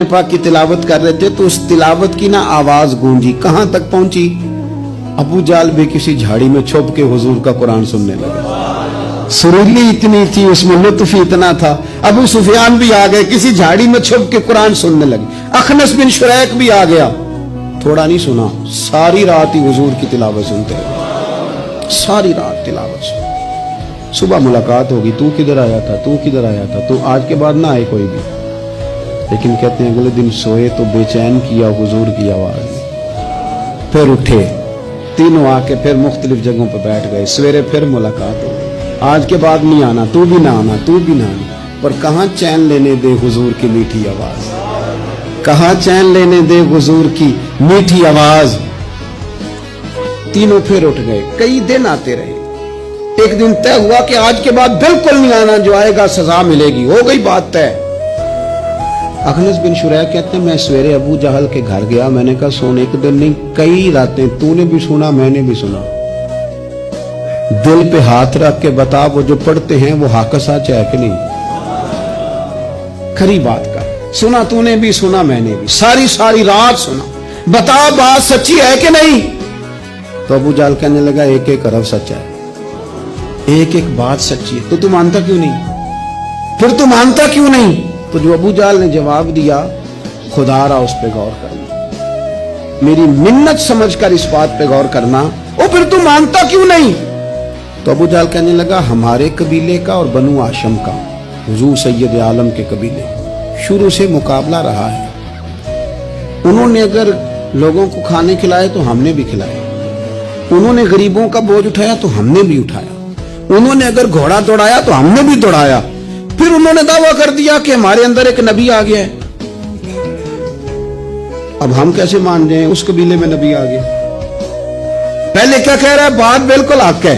पाक की तिलावत कर रहे थे तो उस तिलावत की ना आवाज गूंजी, कहां तक पहुंची? अबू जाल भी किसी झाड़ी में छुप के हुजूर का कुरान सुनने लगा। सुरीली इतनी थी, उसमें लुत्फ इतना था। अबू सुफियान भी आ गए, किसी झाड़ी में छुप के कुरान सुनने लगे। अखनस बिन शुरैक भी आ गया, थोड़ा नहीं सुना, सारी रात ही हुजूर की तिलावत सुनते रहे, सारी रात तिलावत सुन। सुबह मुलाकात होगी, तू किधर आया था, तू किधर आया था, तू आज के बाद ना आए कोई भी। लेकिन कहते हैं अगले दिन सोए तो बेचैन किया हुजूर की आवाज ने। फिर उठे, तीनों आके फिर मुख्तलिफ जगहों पर बैठ गए। सवेरे फिर मुलाकात हो, आज के बाद नहीं आना, तू भी ना आना, तू भी ना आना। पर कहां चैन लेने दे हुजूर की मीठी आवाज, कहां चैन लेने दे हुजूर की मीठी आवाज। तीनों फिर उठ गए, कई दिन आते रहे। एक दिन तय हुआ कि आज के बाद बिल्कुल नहीं आना, जो आएगा सजा मिलेगी। हो गई बात तय। अखनस बिन शुरैक कहते हैं मैं सवेरे अबू जहल के घर गया, मैंने कहा सुन, एक दिन नहीं कई रातें तूने भी सुना मैंने भी सुना, दिल पे हाथ रख के बता वो जो पढ़ते हैं वो हक सच है कि नहीं, खरी बात कर। सुना तूने भी, सुना मैंने भी, सारी सारी रात सुना, बता बात सच्ची है कि नहीं। तो अबू जहल कहने लगा एक एक अरब सच है, एक एक बात सच्ची है। तो तू मानता क्यों नहीं, फिर तू मानता क्यों नहीं? तो जो अबू जाल ने जवाब दिया, खुदारा उस पे गौर करना, मेरी मिन्नत समझकर इस बात पे गौर करना, ओ फिर तू मानता क्यों नहीं? तो अबू जाल कहने लगा हमारे कबीले का और बनु आशम का, हुजूर सैयद आलम के कबीले, शुरू से मुकाबला रहा है। उन्होंने अगर लोगों को खाने खिलाए तो हमने भी खिलाए, उन्होंने गरीबों का बोझ उठाया तो हमने भी उठाया, उन्होंने अगर घोड़ा दौड़ाया तो हमने भी दौड़ाया। फिर उन्होंने दावा कर दिया कि हमारे अंदर एक नबी आ गया है। अब हम कैसे मान जाएं उस कबीले में नबी आ गया? पहले क्या कह रहा है, बात बिल्कुल हक है।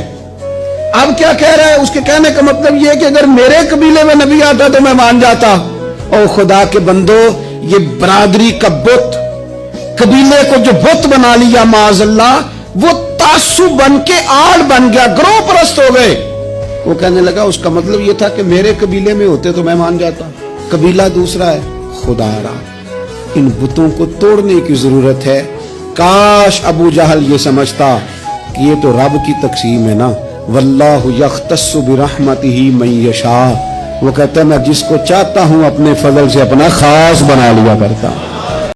अब क्या कह रहा है, उसके कहने का मतलब यह है कि अगर मेरे कबीले में नबी आता तो मैं मान जाता। और खुदा के बंदो, ये बरादरी का बुत, कबीले को जो बुत बना लिया माज़अल्लाह, वो तासुब बन के आड़ बन गया, ग्रोह परस्त हो गए। वो कहने लगा उसका मतलब ये था कि मेरे कबीले में होते तो मैं मान जाता, कबीला दूसरा है। खुदारा, इन बुतों को तोड़ने की जरूरत है। काश अबू जहल ये समझता कि ये तो रब की तकसीम है ना, वल्लाहु यख्तस्सु बिरहमतिही मन यशा। वो कहता है मैं जिसको चाहता हूं अपने फजल से अपना खास बना लिया करता।